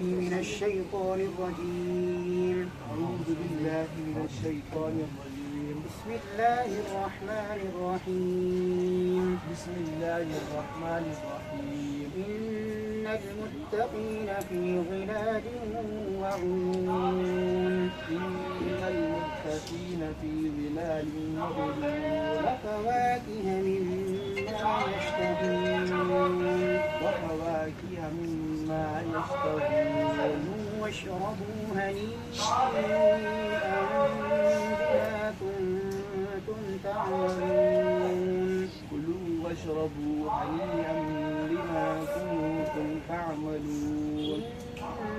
من الشيطان الرجيم. أعوذ بالله من الشيطان الرجيم. بسم الله الرحمن الرحيم. بسم الله الرحمن الرحيم. إن المتقين في ظلال وعيون. إن المتقين في ظلال وعيون. وفواكه مما يشتهون. وفواكه مما يشتهون. كلوا واشربوا هنيئا بما كنتم تعملون. كلوا واشربوا هنيئا بما كنتم تعملون.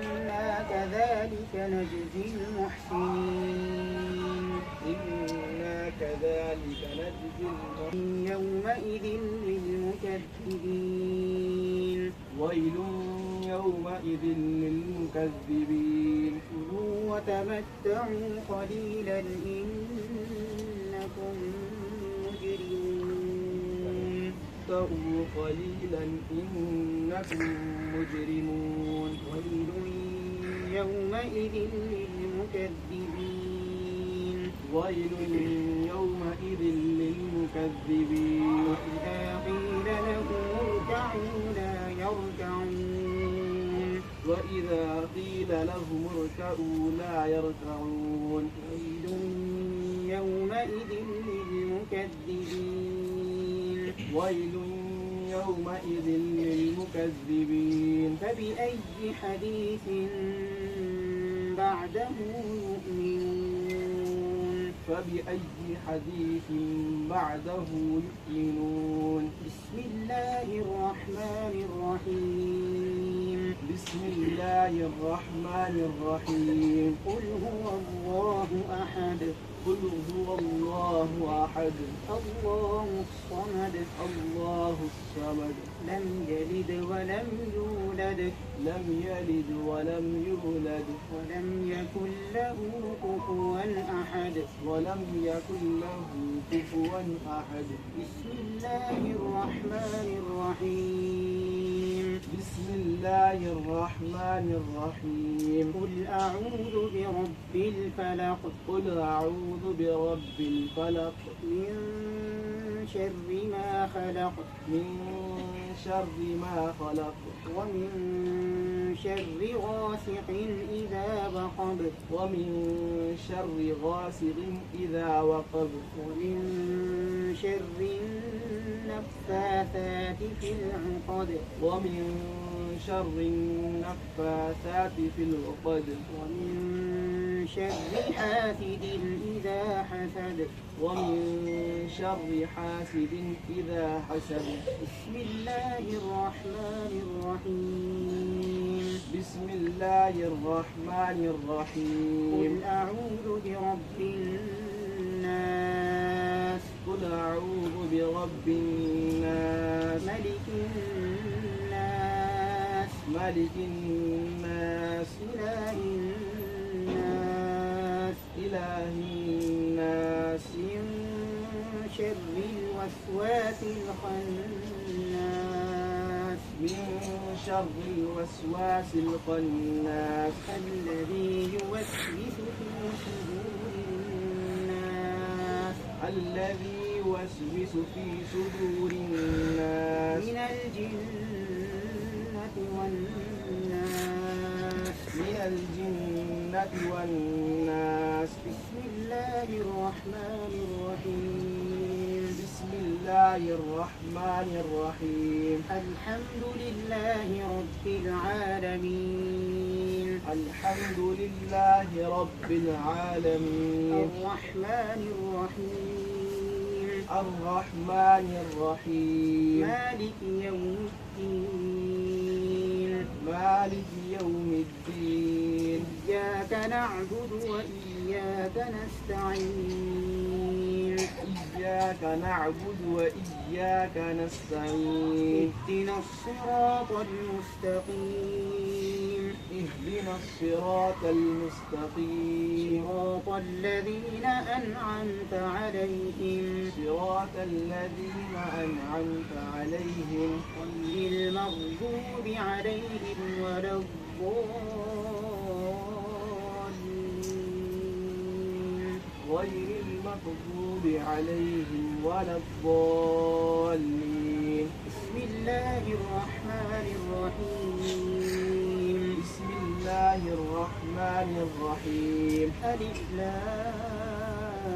إنا كذلك نجزي المحسنين. إنا كذلك نجزي المحسنين. يومئذ للمكذبين. ويل يومئذ للمكذبين. كلوا وتمتعوا قليلا إنكم مجرمون. تمتعوا قليلا إنكم مجرمون. ويل يومئذ للمكذبين. ويل يومئذ للمكذبين. وإذا قيل لهم اركعوا لا يركعون. وإذا قيل لهم اركعوا لا يركعون. ويل يومئذ للمكذبين. ويل يومئذ للمكذبين. فبأي حديث بعده يؤمنون. فبأي حديث بعده يؤمنون. بسم الله الرحمن الرحيم. بسم الله الرحمن الرحيم. قل هو الله أحد. قل هو الله أحد. الله الصمد. الله الصمد. لم يلد ولم يولد. لم يلد ولم يولد. ولم يكن له كفوا أحد. ولم يكن له كفوا أحد. بسم الله الرحمن الرحيم. بسم الله الرحمن الرحيم. قل أعوذ برب الفلق. قل أعوذ برب الفلق. من شر ما خلق. من شر ما خلق. ومن شر غاسق إذا وقب. ومن شر غاسق إذا وقب. ومن شر النفاثات في العقد. ومن شر النفاثات في العقد. ومن شر حاسد إذا حسد. ومن شر حاسد إذا حسد. بسم الله الرحمن الرحيم. بسم الله الرحمن الرحيم. قل أعوذ برب الناس. قل أعوذ برب الناس. ملك الناس. ملك الناس. إله الناس. إله الناس. من شر الوسواس الخناس. من شر الوسواس الخناس. الذي يوسوس في صدور الناس. الذي يوسوس في صدور الناس. من الجنة والناس. من الجنة والناس. بسم الله الرحمن الرحيم. بسم الله الرحمن الرحيم. الحمد لله رب العالمين. الحمد لله رب العالمين. الرحمن الرحيم. الرحمن الرحيم. مالك يوم الدين. مالك يوم الدين. إياك نعبد وإياك نستعين. إياك نعبد وإياك نستعين. اهدنا الصراط المستقيم. اهدنا الصراط المستقيم. صراط الذين أنعمت عليهم. صراط الذين أنعمت عليهم. غير المغضوب عليهم ولا الضالين. الضالين غير المغضوب عليهم ولا الضالين. بسم الله الرحمن الرحيم. بسم الله الرحمن الرحيم. ألف لام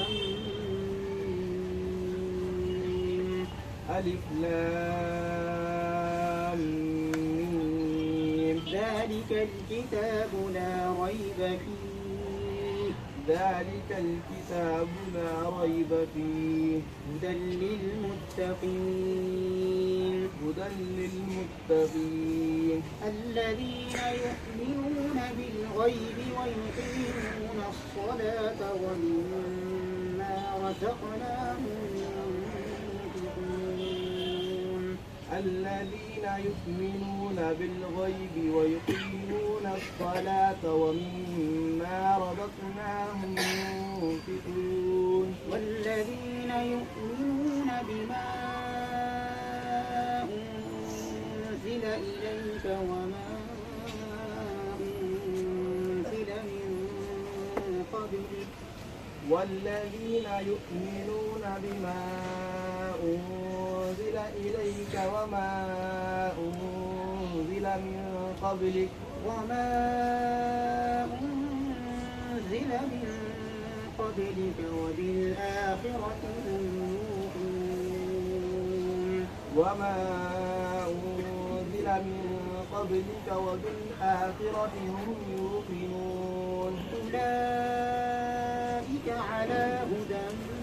ميم. ألف لام ميم. ذلك الكتاب لا ريب فيه. ذلك الكتاب لا ريب فيه. هدى للمتقين. هدى للمتقين. الذين يؤمنون بالغيب ويقيمون الصلاة ومما رزقناهم ينفقون. الذين يؤمنون بالغيب ويقيمون الصلاة ومما رزقناهم ينفقون. والذين يؤمنون بما أنزل إليك وما أنزل من قبلك. والذين يؤمنون بما أنزل إليك وما أنزل من قبلك وما أنزل من قبلك وبالآخرة هم يوقنون. وما أنزل من قبلك وبالآخرة هم يوقنون. أولئك على هدى من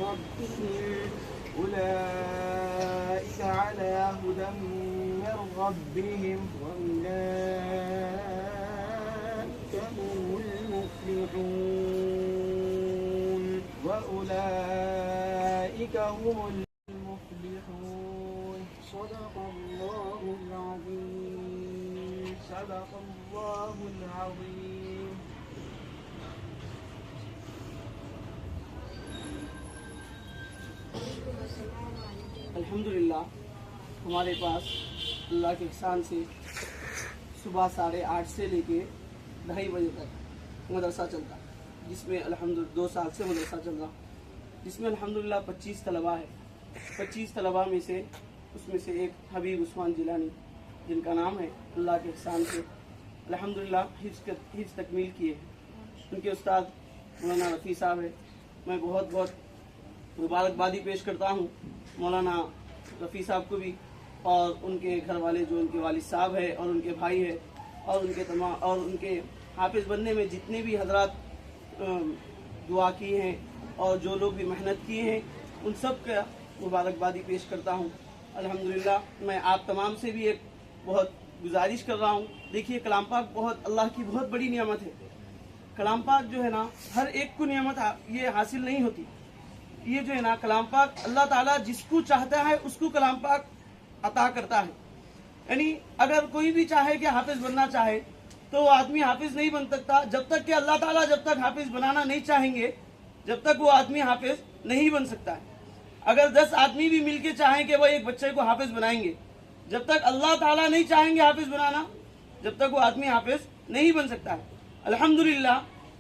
ربهم. أولئك على هدى من ربهم. وأولئك هم المفلحون. وأولئك هم المفلحون. صدق الله العظيم. صدق الله العظيم. الحمدللہ ہمارے پاس اللہ کے احسان سے صبح 8:30 سے لے کے 2:30 بجے تک مدرسہ چلتا ہے، جس میں الحمدللہ 2 سال سے مدرسہ چل رہا، جس میں الحمدللہ 25 طلباء ہے۔ 25 طلباء میں سے ایک حبیب عثمان جیلانی، جن کا نام ہے، اللہ کے احسان سے الحمدللہ حفظ تکمیل کیے۔ ان کے استاد مولانا رفیع صاحب ہے، میں بہت مبارکبادی پیش کرتا ہوں مولانا رفیع صاحب کو بھی، اور ان کے گھر والے جو ان کے والد صاحب ہے اور ان کے بھائی ہے، اور ان کے حافظ بننے میں جتنے بھی حضرات دعا کی ہیں اور جو لوگ بھی محنت کیے ہیں، ان سب کا مبارکبادی پیش کرتا ہوں۔ الحمدللہ میں آپ تمام سے بھی ایک بہت گزارش کر رہا ہوں، دیکھیے کلام پاک اللہ کی بہت بڑی نعمت ہے۔ کلام پاک جو ہے نا، ہر ایک کو نعمت یہ حاصل نہیں ہوتی۔ یہ جو ہے نا کلام پاک اللہ تعالیٰ جس کو چاہتا ہے اس کو کلام پاک عطا کرتا ہے۔ یعنی اگر کوئی بھی چاہے کہ حافظ بننا چاہے تو وہ آدمی حافظ نہیں بن سکتا جب تک کہ اللہ تعالیٰ جب تک حافظ بنانا نہیں چاہیں گے، جب تک وہ آدمی حافظ نہیں بن سکتا ہے۔ اگر 10 آدمی بھی مل کے چاہیں کہ وہ ایک بچے کو حافظ بنائیں گے، جب تک اللہ تعالیٰ نہیں چاہیں گے حافظ بنانا، جب تک وہ آدمی حافظ نہیں بن سکتا ہے۔ الحمدللہ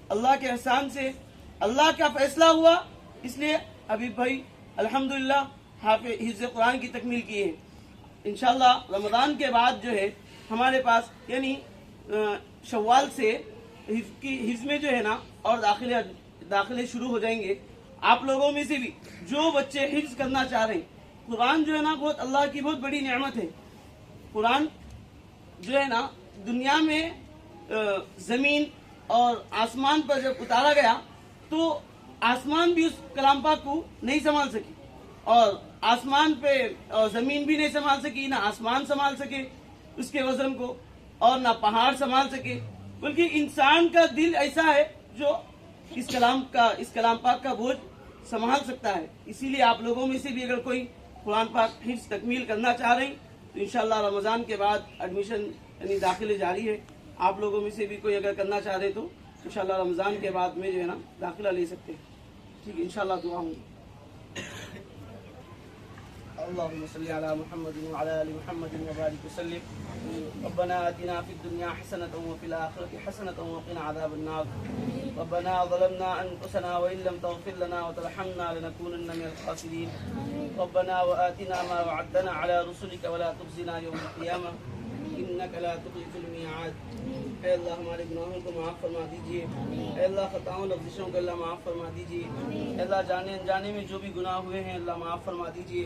اللہ کے احسان سے اللہ کا فیصلہ ہوا، اس لیے حبیب بھائی الحمدللہ حفظ قرآن کی تکمیل کی ہے۔ انشاءاللہ رمضان کے بعد جو ہے ہمارے پاس یعنی شوال سے حفظ میں جو ہے نا اور داخلے شروع ہو جائیں گے۔ آپ لوگوں میں سے بھی جو بچے حفظ کرنا چاہ رہے ہیں، قرآن جو ہے نا بہت اللہ کی بہت بڑی نعمت ہے۔ قرآن جو ہے نا دنیا میں زمین اور آسمان پر جب اتارا گیا تو آسمان بھی اس کلام پاک کو نہیں سنبھال سکی، اور آسمان پہ زمین بھی نہیں سنبھال سکی، نہ آسمان سنبھال سکے اس کے وزن کو، اور نہ پہاڑ سنبھال سکے، بلکہ انسان کا دل ایسا ہے جو اس کلام پاک کا بوجھ سنبھال سکتا ہے۔ اسی لیے آپ لوگوں میں سے بھی اگر کوئی قرآن پاک حفظ تکمیل کرنا چاہ رہے ہیں تو انشاءاللہ رمضان کے بعد ایڈمیشن یعنی داخلے جاری ہے۔ آپ لوگوں میں سے بھی کوئی اگر کرنا چاہ رہے تو انشاءاللہ رمضان کے بعد میں جو ہے نا داخلہ لے سکتے ہیں۔ ٹھیک ہے، انشاءاللہ دعا ہوں گی۔ اللهم صل على محمد وعلى آل محمد وبارك وسلم ربنا آتنا في الدنيا حسنة وفي الآخرة حسنة وقنا عذاب النار ربنا ظلمنا أنفسنا وإن لم تغفر لنا وترحمنا لنكونن من الخاسرين ربنا وآتنا ما وعدتنا على رسلك ولا تخزنا يوم القيامة انک لا تخلف الميعاد. اے اللہ ہمارے گناہوں کو معاف فرما دیجیے، اے اللہ خطاؤں لفظشوں کو اللہ معاف فرما دیجیے، اے اللہ جانے انجانے میں جو بھی گناہ ہوئے ہیں اللہ معاف فرما دیجیے،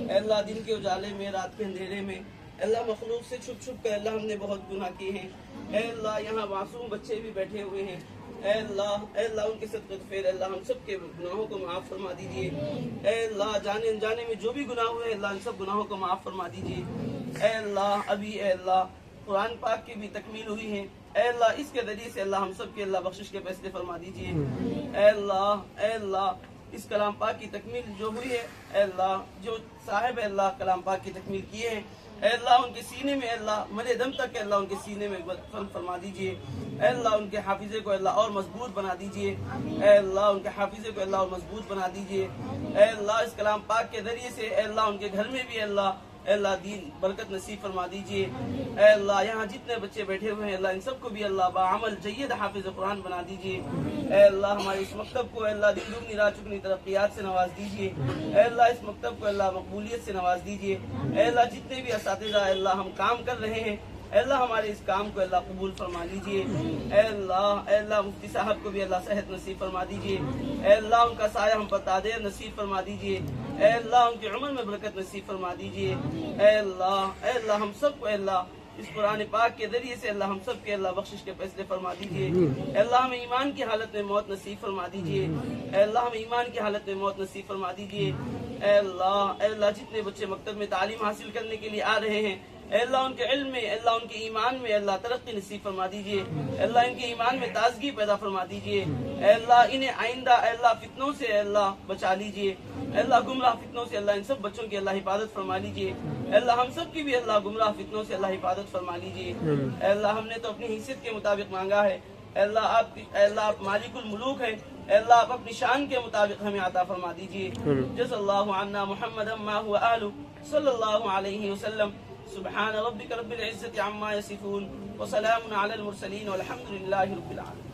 اے اللہ دن کے اجالے میں رات کے اندھیرے میں اے اللہ مخلوق سے چھپ چھپ کر اللہ ہم نے بہت گناہ کیے ہیں، اے اللہ یہاں معصوم بچے بھی بیٹھے ہوئے ہیں، اے اللہ ان کے صدقے پھر اللہ ہم سب کے گناہوں کو معاف فرما دیجیے، اے اللہ جانے انجانے میں جو بھی گناہ ہوئے اللہ ان سب گناہوں کو معاف فرما دیجیے، اے اللہ قرآن پاک کی بھی تکمیل ہوئی ہے، اے اللہ اس کے ذریعے سے اللہ ہم سب کے اللہ بخشش کے فیصلے فرما دیجیے، اے اللہ اس کلام پاک کی تکمیل جو ہوئی ہے، اے اللہ جو صاحب اللہ کلام پاک کی تکمیل کیے ہیں، اے اللہ ان کے سینے میں اللہ مرے دم تک اللہ ان کے سینے میں فرما دیجیے، اے اللہ ان کے حافظے کو اللہ اور مضبوط بنا دیجیے، اے اللہ ان کے حافظے کو اللہ اور مضبوط بنا دیجیے، اے اللہ اس کلام پاک کے ذریعے سے اے اللہ ان کے گھر میں بھی اے اللہ دین برکت نصیب فرما دیجیے، اے اللہ یہاں جتنے بچے بیٹھے ہوئے ہیں اللہ ان سب کو بھی اللہ بعمل جید حافظ قرآن بنا دیجیے، اے اللہ ہمارے اس مکتب کو اے اللہ دن دگنی رات چگنی ترقیات سے نواز دیجیے، اے اللہ اس مکتب کو اللہ مقبولیت سے نواز دیجیے، اے اللہ جتنے بھی اساتذہ اے اللہ ہم کام کر رہے ہیں اے اللہ ہمارے اس کام کو اللہ قبول فرما لیجیے، اے اللہ مفتی صاحب کو بھی اللہ صحت نصیب فرما دیجیے، اے اللہ ان کا سایہ ہم پر تادیر نصیب فرما دیجیے، اے اللہ ان کی عمر میں برکت نصیب فرما دیجیے، اے اللہ ہم سب کو اے اللہ اس قرآن پاک کے ذریعے سے اللہ ہم سب کے اللہ بخشش کے فیصلے فرما دیجیے، اے اللہ ہمیں ایمان کی حالت میں موت نصیب فرما دیجیے، اے اللہ ہمیں ایمان کی حالت میں موت نصیب فرما دیجیے، اے اللہ جتنے بچے مکتب میں تعلیم حاصل کرنے کے لیے آ رہے ہیں اے اللہ ان کے علم میں اے اللہ ان کے ایمان میں اللہ ترقی نصیب فرما دیجیے، اے اللہ ان کے ایمان میں تازگی پیدا فرما دیجیے، اے اللہ انہیں آئندہ اے اللہ فتنوں سے اے اللہ بچا لیجیے، اے اللہ گمراہ فتنوں سے اللہ ان سب بچوں کی اللہ حفاظت فرما لیجیے، اے اللہ ہم سب کی بھی اللہ گمراہ فتنوں سے اللہ حفاظت فرما لیجیے، اے اللہ ہم نے تو اپنی حیثیت کے مطابق مانگا ہے، اے اللہ آپ مالک الملوک ہیں، اے اللہ آپ اپنی شان کے مطابق ہمیں عطا فرما دیجیے، جزا اللہ عنا محمدا ما هو آلہ صلی اللہ علیہ وسلم، سبحان ربک رب العزة عما یصفون وسلام علی المرسلین والحمد للہ رب العالمین۔